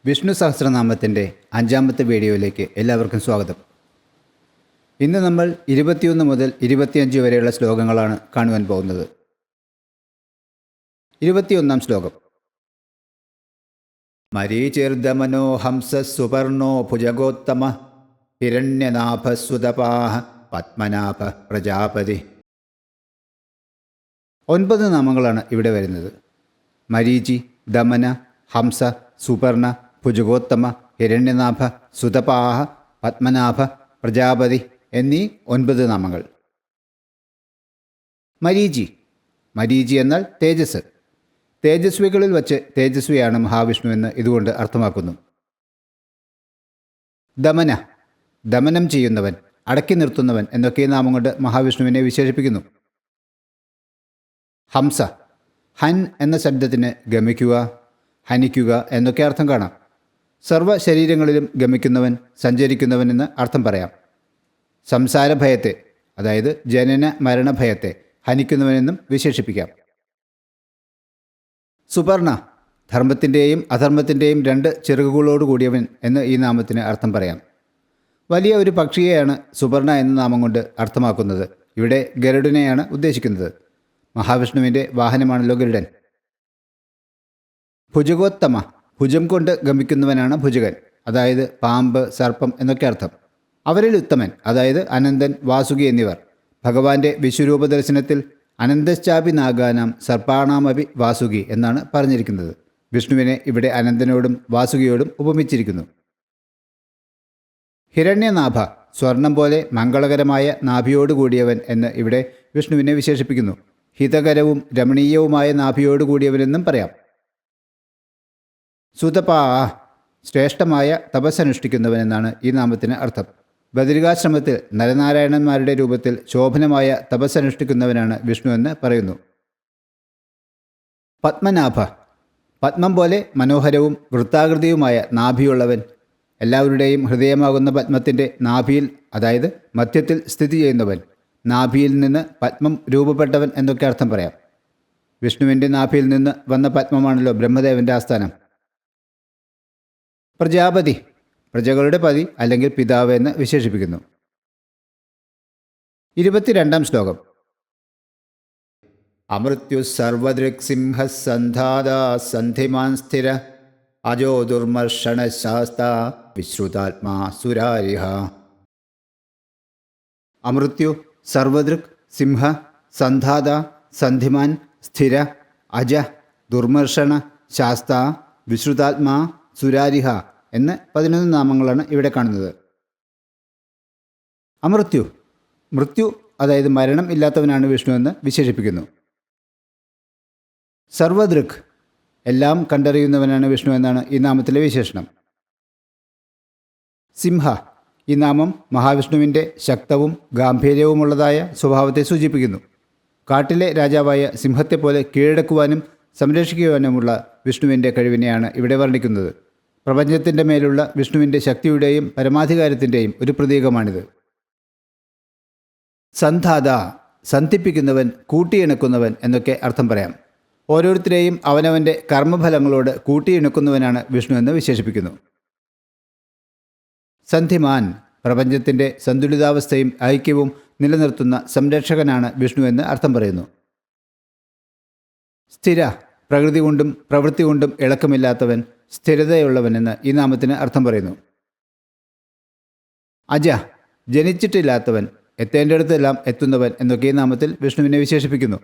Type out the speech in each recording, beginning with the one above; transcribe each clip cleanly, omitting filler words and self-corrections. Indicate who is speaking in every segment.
Speaker 1: വിഷ്ണു സഹസ്രനാമത്തിൻ്റെ 5-ാമത്തെ വീഡിയോയിലേക്ക് എല്ലാവർക്കും സ്വാഗതം. ഇന്ന് നമ്മൾ 21 മുതൽ 25 വരെയുള്ള ശ്ലോകങ്ങളാണ് കാണുവാൻ പോകുന്നത്. 21-ാം ശ്ലോകം. മരീചിർദമനോ ഹംസ സുപർണോ ഭുജഗോത്തമ ഹിരണ്യനാഭസുതപാഹ പത്മനാഭ പ്രജാപതി. 9 നാമങ്ങളാണ് ഇവിടെ വരുന്നത്. മരീചി, ദമന, ഹംസ, സുപർണ, ഭുജഗോത്തമ, ഹിരണ്യനാഭ, സുതപാഹ, പത്മനാഭ, പ്രജാപതി എന്നീ 9 നാമങ്ങൾ. മരീചി. മരീചി എന്നാൽ തേജസ്. തേജസ്വികളിൽ വച്ച് തേജസ്വിയാണ് മഹാവിഷ്ണു എന്ന് ഇതുകൊണ്ട് അർത്ഥമാക്കുന്നു. ദമന. ദമനം ചെയ്യുന്നവൻ, അടക്കി നിർത്തുന്നവൻ എന്നൊക്കെ ഈ നാമം കൊണ്ട് മഹാവിഷ്ണുവിനെ വിശേഷിപ്പിക്കുന്നു. ഹംസ. ഹൻ എന്ന ശബ്ദത്തിന് ഗമിക്കുക, ഹനിക്കുക എന്നൊക്കെ അർത്ഥം കാണാം. സർവ്വ ശരീരങ്ങളിലും ഗമിക്കുന്നവൻ, സഞ്ചരിക്കുന്നവൻ എന്ന് അർത്ഥം പറയാം. സംസാരഭയത്തെ, അതായത് ജനന മരണഭയത്തെ ഹനിക്കുന്നവനെന്നും വിശേഷിപ്പിക്കാം. സുപർണ. ധർമ്മത്തിൻ്റെയും അധർമ്മത്തിൻ്റെയും 2 ചിറകുകളോടുകൂടിയവൻ എന്ന് ഈ നാമത്തിന് അർത്ഥം പറയാം. വലിയ ഒരു പക്ഷിയെയാണ് സുപർണ എന്ന നാമം കൊണ്ട് അർത്ഥമാക്കുന്നത്. ഇവിടെ ഗരുഡനെയാണ് ഉദ്ദേശിക്കുന്നത്. മഹാവിഷ്ണുവിൻ്റെ വാഹനമാണല്ലോ ഗരുഡൻ. ഭുജഗോത്തമ. ഭുജം കൊണ്ട് ഗമിക്കുന്നവനാണ് ഭുജകൻ, അതായത് പാമ്പ്, സർപ്പം എന്നൊക്കെ അർത്ഥം. അവരിൽ ഉത്തമൻ, അതായത് അനന്തൻ, വാസുകി എന്നിവർ. ഭഗവാന്റെ വിശ്വരൂപ ദർശനത്തിൽ അനന്തശ്ചാപി നാഗാനാം സർപ്പാണാമപി വാസുകി എന്നാണ് പറഞ്ഞിരിക്കുന്നത്. വിഷ്ണുവിനെ ഇവിടെ അനന്തനോടും വാസുകിയോടും ഉപമിച്ചിരിക്കുന്നു. ഹിരണ്യനാഭ. സ്വർണം പോലെ മംഗളകരമായ നാഭിയോടുകൂടിയവൻ എന്ന് ഇവിടെ വിഷ്ണുവിനെ വിശേഷിപ്പിക്കുന്നു. ഹിതകരവും രമണീയവുമായ നാഭിയോടുകൂടിയവനെന്നും പറയാം. സുതപാ. ശ്രേഷ്ഠമായ തപസ്സനുഷ്ഠിക്കുന്നവനെന്നാണ് ഈ നാമത്തിന് അർത്ഥം. ബദരികാശ്രമത്തിൽ നരനാരായണന്മാരുടെ രൂപത്തിൽ ശോഭനമായ തപസ്സനുഷ്ഠിക്കുന്നവനാണ് വിഷ്ണു എന്ന് പറയുന്നു. പത്മനാഭ. പത്മം പോലെ മനോഹരവും വൃത്താകൃതിയുമായ നാഭിയുള്ളവൻ. എല്ലാവരുടെയും ഹൃദയമാകുന്ന പത്മത്തിൻ്റെ നാഭിയിൽ, അതായത് മധ്യത്തിൽ സ്ഥിതി ചെയ്യുന്നവൻ. നാഭിയിൽ നിന്ന് പത്മം രൂപപ്പെട്ടവൻ എന്നൊക്കെ അർത്ഥം പറയാം. വിഷ്ണുവിൻ്റെ നാഭിയിൽ നിന്ന് വന്ന പത്മമാണല്ലോ ബ്രഹ്മദേവൻ്റെ ആസ്ഥാനം. പ്രജാപതി. പ്രജകളുടെ പതി അല്ലെങ്കിൽ പിതാവ് എന്ന് വിശേഷിപ്പിക്കുന്നു. 22-ാം ശ്ലോകം. അമൃത്യു സർവദൃക്സിംഹ സന്ധാതാ സന്ധിമാൻ സ്ഥിര അജോ ദുർമർഷണ ശാസ്ത വിശ്രുതാത്മാ സുരാരിഹ. അമൃത്യു, സർവദൃക്, സിംഹ, സന്ധാത, സന്ധിമാൻ, സ്ഥിര, അജ, ദുർമർഷണ, ശാസ്ത, വിശ്രുതാത്മാ, സുരാരിഹ എന്ന് 11 നാമങ്ങളാണ് ഇവിടെ കാണുന്നത്. അമൃത്യു. മൃത്യു, അതായത് മരണം ഇല്ലാത്തവനാണ് വിഷ്ണു എന്ന് വിശേഷിപ്പിക്കുന്നു. സർവദൃക്. എല്ലാം കണ്ടറിയുന്നവനാണ് വിഷ്ണു എന്നാണ് ഈ നാമത്തിലെ വിശേഷണം. സിംഹ. ഈ നാമം മഹാവിഷ്ണുവിൻ്റെ ശക്തവും ഗാംഭീര്യവുമുള്ളതായ സ്വഭാവത്തെ സൂചിപ്പിക്കുന്നു. കാട്ടിലെ രാജാവായ സിംഹത്തെപ്പോലെ കീഴടക്കുവാനും സംരക്ഷിക്കുവാനുമുള്ള വിഷ്ണുവിൻ്റെ കഴിവിനെയാണ് ഇവിടെ വർണ്ണിക്കുന്നത്. പ്രപഞ്ചത്തിൻ്റെ മേലുള്ള വിഷ്ണുവിൻ്റെ ശക്തിയുടെയും പരമാധികാരത്തിൻ്റെയും ഒരു പ്രതീകമാണിത്. സന്ധാത. സന്ധിപ്പിക്കുന്നവൻ, കൂട്ടിയിണക്കുന്നവൻ എന്നൊക്കെ അർത്ഥം പറയാം. ഓരോരുത്തരെയും അവനവൻ്റെ കർമ്മഫലങ്ങളോട് കൂട്ടിയിണക്കുന്നവനാണ് വിഷ്ണു എന്ന് വിശേഷിപ്പിക്കുന്നു. സന്ധിമാൻ. പ്രപഞ്ചത്തിൻ്റെ സന്തുലിതാവസ്ഥയും ഐക്യവും നിലനിർത്തുന്ന സംരക്ഷകനാണ് വിഷ്ണു എന്ന് അർത്ഥം പറയുന്നു. സ്ഥിര. പ്രകൃതി കൊണ്ടും പ്രവൃത്തി കൊണ്ടും ഇളക്കമില്ലാത്തവൻ, സ്ഥിരതയുള്ളവനെന്ന് ഈ നാമത്തിന് അർത്ഥം പറയുന്നു. അജ. ജനിച്ചിട്ടില്ലാത്തവൻ, എത്തേണ്ടിടത്തെല്ലാം എത്തുന്നവൻ എന്നൊക്കെ ഈ നാമത്തിൽ വിഷ്ണുവിനെ വിശേഷിപ്പിക്കുന്നു.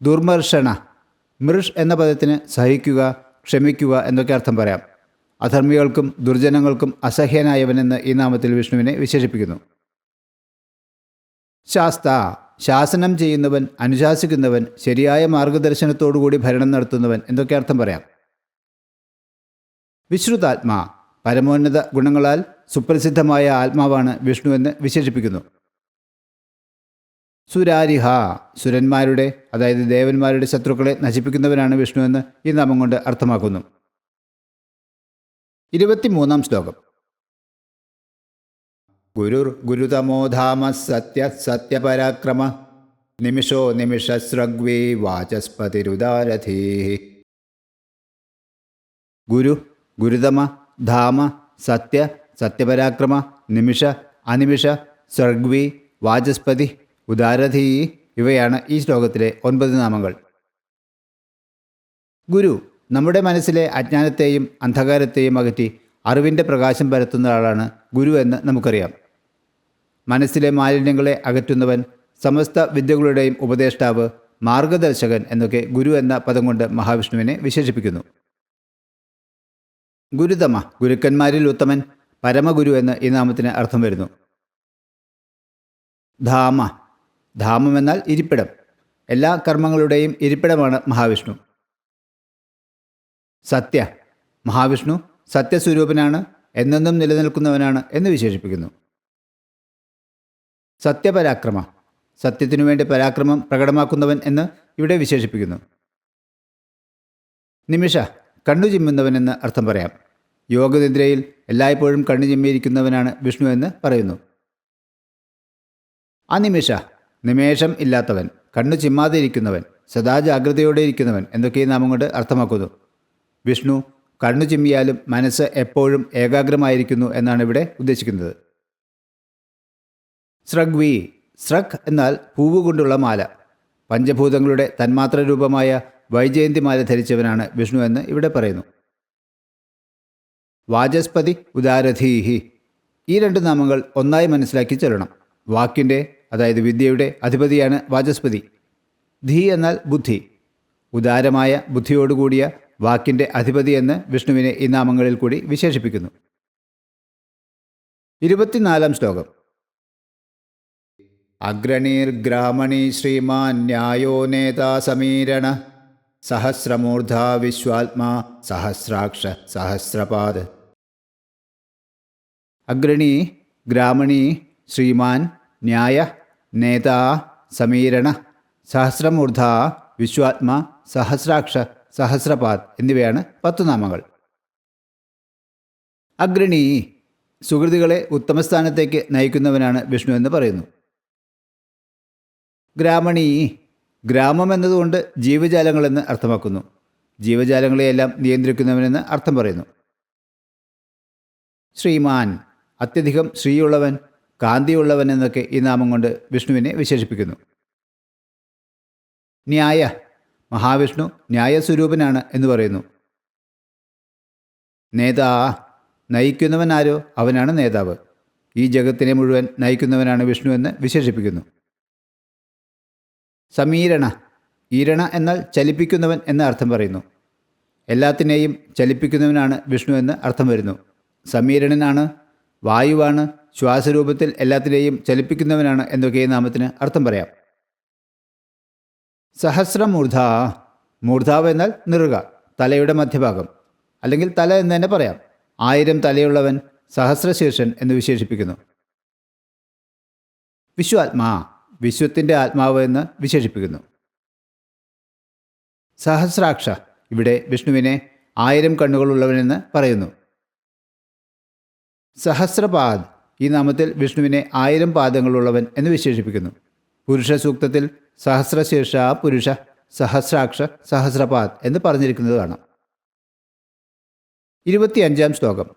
Speaker 1: ദുർമർഷണ. മൃഷ് എന്ന പദത്തിന് സഹിക്കുക, ക്ഷമിക്കുക എന്നൊക്കെ അർത്ഥം പറയാം. അധർമ്മികൾക്കും ദുർജനങ്ങൾക്കും അസഹ്യനായവനെന്ന് ഈ നാമത്തിൽ വിഷ്ണുവിനെ വിശേഷിപ്പിക്കുന്നു. ശാസ്ത. ശാസനം ചെയ്യുന്നവൻ, അനുശാസിക്കുന്നവൻ, ശരിയായ മാർഗദർശനത്തോടുകൂടി ഭരണം നടത്തുന്നവൻ എന്നൊക്കെ അർത്ഥം പറയാം. വിശ്രുതാത്മാ. പരമോന്നത ഗുണങ്ങളാൽ സുപ്രസിദ്ധമായ ആത്മാവാണ് വിഷ്ണു എന്ന് വിശേഷിപ്പിക്കുന്നു. സുരാരിഹ. സുരന്മാരുടെ, അതായത് ദേവന്മാരുടെ ശത്രുക്കളെ നശിപ്പിക്കുന്നവനാണ് വിഷ്ണു എന്ന് ഈ നാമം കൊണ്ട് അർത്ഥമാക്കുന്നു. 23-ാം ശ്ലോകം. ഗുരുർ ഗുരുതമോധാമ സത്യ സത്യപരാക്രമ നിമിഷോ നിമിഷസ്രഗ്വേ വാചസ്പതിരുദാരഥീ. ഗുരു, ഗുരുതമ, ധാമ, സത്യ, സത്യപരാക്രമ, നിമിഷ, അനിമിഷ, സർഗ്വി, വാചസ്പതി, ഉദാരധീ ഇവയാണ് ഈ ശ്ലോകത്തിലെ 9 നാമങ്ങൾ. ഗുരു നമ്മുടെ മനസ്സിലെ അജ്ഞാനത്തെയും അന്ധകാരത്തെയും അകറ്റി അറിവിൻ്റെ പ്രകാശം പരത്തുന്ന ആളാണ് ഗുരു എന്ന് നമുക്കറിയാം. മനസ്സിലെ മാലിന്യങ്ങളെ അകറ്റുന്നവൻ, സമസ്ത വിദ്യകളുടെയും ഉപദേഷ്ടാവ്, മാർഗദർശകൻ എന്നൊക്കെ ഗുരു എന്ന പദം കൊണ്ട് മഹാവിഷ്ണുവിനെ വിശേഷിപ്പിക്കുന്നു. ഗുരുതമ, ഗുരുക്കന്മാരിൽ ഉത്തമൻ, പരമഗുരു എന്ന് ഈ നാമത്തിന് അർത്ഥം വരുന്നു. ധാമ, ധാമം എന്നാൽ ഇരിപ്പിടം. എല്ലാ കർമ്മങ്ങളുടെയും ഇരിപ്പിടമാണ് മഹാവിഷ്ണു. സത്യ, മഹാവിഷ്ണു സത്യസ്വരൂപനാണ്, എന്നെന്നും നിലനിൽക്കുന്നവനാണ് എന്ന് വിശേഷിപ്പിക്കുന്നു. സത്യപരാക്രമ, സത്യത്തിനു വേണ്ടി പരാക്രമം പ്രകടമാക്കുന്നവൻ എന്ന് ഇവിടെ വിശേഷിപ്പിക്കുന്നു. നിമിഷ, കണ്ണു ചിമ്മുന്നവൻ എന്ന് അർത്ഥം പറയാം. യോഗനിദ്രയിൽ എല്ലായ്പ്പോഴും കണ്ണു ചിമ്മിയിരിക്കുന്നവനാണ് വിഷ്ണു എന്ന് പറയുന്നു. അനിമിഷ, നിമേഷം ഇല്ലാത്തവൻ, കണ്ണു ചിമ്മാതെ ഇരിക്കുന്നവൻ, സദാ ജാഗ്രതയോടെ ഇരിക്കുന്നവൻ എന്നൊക്കെ ഈ നാമം കൊണ്ട് അർത്ഥമാക്കുന്നു. വിഷ്ണു കണ്ണു ചിമ്മിയാലും മനസ്സ് എപ്പോഴും ഏകാഗ്രമായിരിക്കുന്നു എന്നാണ് ഇവിടെ ഉദ്ദേശിക്കുന്നത്. സ്രഗ്വി, സ്രഗ് എന്നാൽ പൂവ് കൊണ്ടുള്ള മാല. പഞ്ചഭൂതങ്ങളുടെ തന്മാത്ര രൂപമായ വൈജയന്തിമാല ധരിച്ചവനാണ് വിഷ്ണു എന്ന് ഇവിടെ പറയുന്നു. വാചസ്പതി, ഉദാരധീഹി, ഈ 2 നാമങ്ങൾ ഒന്നായി മനസ്സിലാക്കി ചൊല്ലണം. വാക്കിൻ്റെ, അതായത് വിദ്യയുടെ അധിപതിയാണ് വാചസ്പതി. ധീ എന്നാൽ ബുദ്ധി. ഉദാരമായ ബുദ്ധിയോടുകൂടിയ വാക്കിൻ്റെ അധിപതി എന്ന് വിഷ്ണുവിനെ ഈ നാമങ്ങളിൽ കൂടി വിശേഷിപ്പിക്കുന്നു. 24-ാം ശ്ലോകം. അഗ്രണീർഗ്രാമണീ ശ്രീമാൻ ന്യായോ നേതാ സമീരണ സഹസ്രമൂർധാ വിശ്വാത്മാ സഹസ്രാക്ഷ സഹസ്രപാദ്. അഗ്രണീ, ഗ്രാമണീ, ശ്രീമാൻ, ന്യായ, നേതാ, സമീരണ, സഹസ്രമൂർധാ, വിശ്വാത്മാ, സഹസ്രാക്ഷ, സഹസ്രപാദ് എന്നിവയാണ് 10 നാമങ്ങൾ. അഗ്രണീ, സുഹൃത്തുക്കളെ ഉത്തമസ്ഥാനത്തേക്ക് നയിക്കുന്നവനാണ് വിഷ്ണു എന്ന് പറയുന്നു. ഗ്രാമണീ, ഗ്രാമം എന്നതുകൊണ്ട് ജീവജാലങ്ങളെന്ന് അർത്ഥമാക്കുന്നു. ജീവജാലങ്ങളെയെല്ലാം നിയന്ത്രിക്കുന്നവനെന്ന് അർത്ഥം പറയുന്നു. ശ്രീമാൻ, അത്യധികം ശ്രീയുള്ളവൻ, കാന്തിയുള്ളവൻ എന്നൊക്കെ ഈ നാമം കൊണ്ട് വിഷ്ണുവിനെ വിശേഷിപ്പിക്കുന്നു. ന്യായ, മഹാവിഷ്ണു ന്യായസ്വരൂപനാണ് എന്ന് പറയുന്നു. നേതാ, നയിക്കുന്നവനാരോ അവനാണ് നേതാവ്. ഈ ജഗത്തിനെ മുഴുവൻ നയിക്കുന്നവനാണ് വിഷ്ണു എന്ന് വിശേഷിപ്പിക്കുന്നു. സമീരണ, ഈരണ എന്നാൽ ചലിപ്പിക്കുന്നവൻ എന്ന അർത്ഥം പറയുന്നു. എല്ലാത്തിനെയും ചലിപ്പിക്കുന്നവനാണ് വിഷ്ണു എന്ന് അർത്ഥം വരുന്നു. സമീരണനാണ്, വായുവാണ്, ശ്വാസരൂപത്തിൽ എല്ലാത്തിനെയും ചലിപ്പിക്കുന്നവനാണ് എന്നൊക്കെ ഈ നാമത്തിന് അർത്ഥം പറയാം. സഹസ്രമൂർധാ, മൂർധാവ് എന്നാൽ നിറുക, തലയുടെ മധ്യഭാഗം, അല്ലെങ്കിൽ തല എന്ന് തന്നെ പറയാം. 1000 തലയുള്ളവൻ, സഹസ്രശീർഷൻ എന്ന് വിശേഷിപ്പിക്കുന്നു. വിശ്വാത്മാ, വിശ്വത്തിൻ്റെ ആത്മാവ് എന്ന് വിശേഷിപ്പിക്കുന്നു. സഹസ്രാക്ഷ, ഇവിടെ വിഷ്ണുവിനെ 1000 കണ്ണുകളുള്ളവനെന്ന് പറയുന്നു. സഹസ്രപാദ്, ഈ നാമത്തിൽ വിഷ്ണുവിനെ 1000 പാദങ്ങളുള്ളവൻ എന്ന് വിശേഷിപ്പിക്കുന്നു. പുരുഷ സൂക്തത്തിൽ സഹസ്രശീർഷ പുരുഷ സഹസ്രാക്ഷ സഹസ്രപാദ് എന്ന് പറഞ്ഞിരിക്കുന്നത് കാണാം. 25-ാം ശ്ലോകം.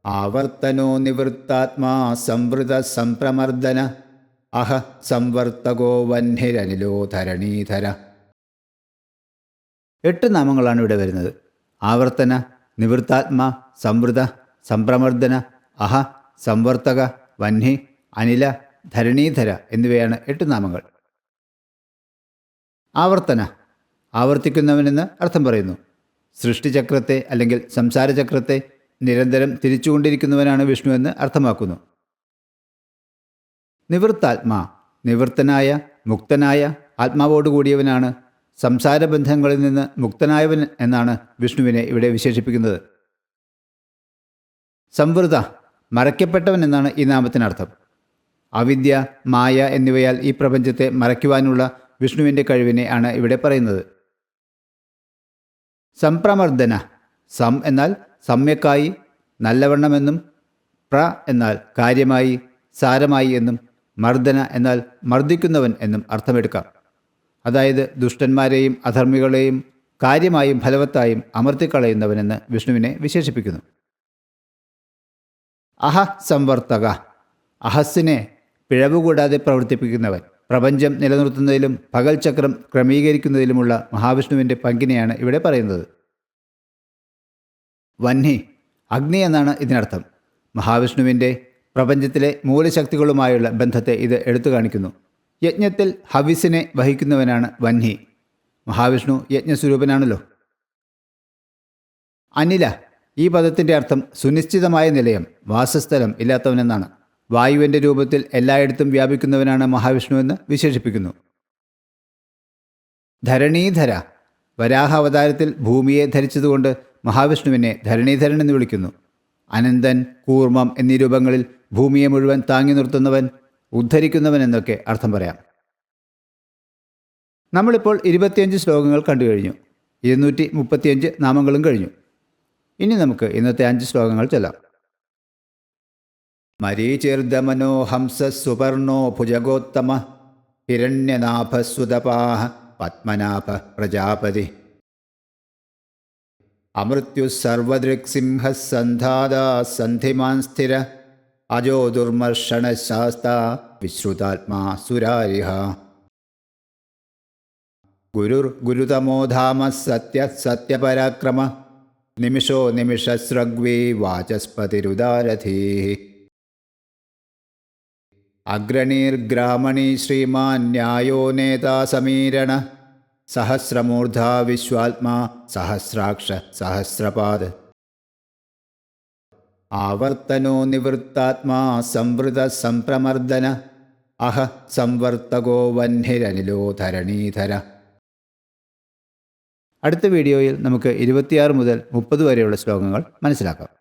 Speaker 1: ആവർത്തനോ നിവൃത്താത്മാ സംവൃത സംപ്രമർദ്ദന അഹ സംവർത്തകോ വഹ്നിരനിലോ ധരണീധര. 8 നാമങ്ങളാണ് ഇവിടെ വരുന്നത്. ആവർത്തന, നിവൃത്താത്മാ, സംവൃത, സംപ്രമർദ്ദന, അഹ, സംവർത്തക, വഹ്നി, അനില, ധരണീധര എന്നിവയാണ് 8 നാമങ്ങൾ. ആവർത്തന, ആവർത്തിക്കുന്നവനെന്ന് അർത്ഥം പറയുന്നു. സൃഷ്ടിചക്രത്തെ അല്ലെങ്കിൽ സംസാരചക്രത്തെ നിരന്തരം തിരിച്ചുകൊണ്ടിരിക്കുന്നവനാണ് വിഷ്ണു എന്ന് അർത്ഥമാക്കുന്നു. നിവൃത്താത്മാ, നിവൃത്തനായ, മുക്തനായ ആത്മാവോടുകൂടിയവനാണ്. സംസാരബന്ധങ്ങളിൽ നിന്ന് മുക്തനായവൻ എന്നാണ് വിഷ്ണുവിനെ ഇവിടെ വിശേഷിപ്പിക്കുന്നത്. സംവൃത, മറയ്ക്കപ്പെട്ടവൻ എന്നാണ് ഈ നാമത്തിനർത്ഥം. അവിദ്യ, മായ എന്നിവയാൽ ഈ പ്രപഞ്ചത്തെ മറയ്ക്കുവാനുള്ള വിഷ്ണുവിൻ്റെ കഴിവിനെ ആണ് ഇവിടെ പറയുന്നത്. സംപ്രമർദ്ദന, സം എന്നാൽ സമ്യക്കായി, നല്ലവണ്ണമെന്നും, പ്ര എന്നാൽ കാര്യമായി, സാരമായി എന്നും, മർദ്ദന എന്നാൽ മർദ്ദിക്കുന്നവൻ എന്നും അർത്ഥമെടുക്കാം. അതായത് ദുഷ്ടന്മാരെയും അധർമ്മികളെയും കാര്യമായും ഫലവത്തായും അമർത്തിക്കളയുന്നവനെന്ന് വിഷ്ണുവിനെ വിശേഷിപ്പിക്കുന്നു. അഹ സംവർത്തക, അഹസ്സിനെ പിഴവുകൂടാതെ പ്രവർത്തിപ്പിക്കുന്നവൻ. പ്രപഞ്ചം നിലനിർത്തുന്നതിലും പകൽ ചക്രം ക്രമീകരിക്കുന്നതിലുമുള്ള മഹാവിഷ്ണുവിൻ്റെ പങ്കിനെയാണ് ഇവിടെ പറയുന്നത്. വഹ്നി, അഗ്നി എന്നാണ് ഇതിനർത്ഥം. മഹാവിഷ്ണുവിൻ്റെ പ്രപഞ്ചത്തിലെ മൂലശക്തികളുമായുള്ള ബന്ധത്തെ ഇത് എടുത്തു കാണിക്കുന്നു. യജ്ഞത്തിൽ ഹവിസിനെ വഹിക്കുന്നവനാണ് വഹ്നി. മഹാവിഷ്ണു യജ്ഞസ്വരൂപനാണല്ലോ. അനില, ഈ പദത്തിൻ്റെ അർത്ഥം സുനിശ്ചിതമായ നിലയം, വാസസ്ഥലം ഇല്ലാത്തവനെന്നാണ്. വായുവിൻ്റെ രൂപത്തിൽ എല്ലായിടത്തും വ്യാപിക്കുന്നവനാണ് മഹാവിഷ്ണുവെന്ന് വിശേഷിപ്പിക്കുന്നു. ധരണീധര, വരാഹ അവതാരത്തിൽ ഭൂമിയെ ധരിച്ചതുകൊണ്ട് മഹാവിഷ്ണുവിനെ ധരണീധരൻ എന്ന് വിളിക്കുന്നു. അനന്തൻ, കൂർമ്മം എന്നീ രൂപങ്ങളിൽ ഭൂമിയെ മുഴുവൻ താങ്ങി നിർത്തുന്നവൻ, ഉദ്ധരിക്കുന്നവൻ എന്നൊക്കെ അർത്ഥം പറയാം. നമ്മളിപ്പോൾ 25 ശ്ലോകങ്ങൾ കണ്ടു കഴിഞ്ഞു. 235 നാമങ്ങളും കഴിഞ്ഞു. ഇനി നമുക്ക് ഇന്നത്തെ 5 ശ്ലോകങ്ങൾ ചൊല്ലാം. മരീചിർദമനോ ഹംസ സുപർണോ ഭുജഗോത്തമ ഹിരണ്യനാഭസുതപാഹ പത്മനാഭ പ്രജാപതി അമൃത്യു സർവദൃക്സിംഹ സന്ധാതാ സന്ധിമാൻ സ്ഥിര അജോ ദുർമർഷണശാസ്ത വിശ്രുതാത്മാ സുരാരിഹ ഗുരുർ ഗുരുതമോധാമ സത്യ സത്യപരാക്രമ നിമിഷോ നിമിഷസ്രഗ്വേ വാചസ്പതിരുദാരഥീ അഗ്രണീർഗ്രാമണീ ശ്രീമാൻ ന്യായോ നേതാ സമീരണ സഹസ്രമൂർധാ വിശ്വാത്മാ സഹസ്രാക്ഷ സഹസ്രപാദ ആവർത്തനോ നിവൃത്താത്മാ സംവൃത സംപ്രമർദ്ദന അഹ സംവർത്തകോ വഹ്നിരനിലോ ധരണീധര. അടുത്ത വീഡിയോയിൽ നമുക്ക് 26 മുതൽ 30 വരെയുള്ള ശ്ലോകങ്ങൾ മനസ്സിലാക്കാം.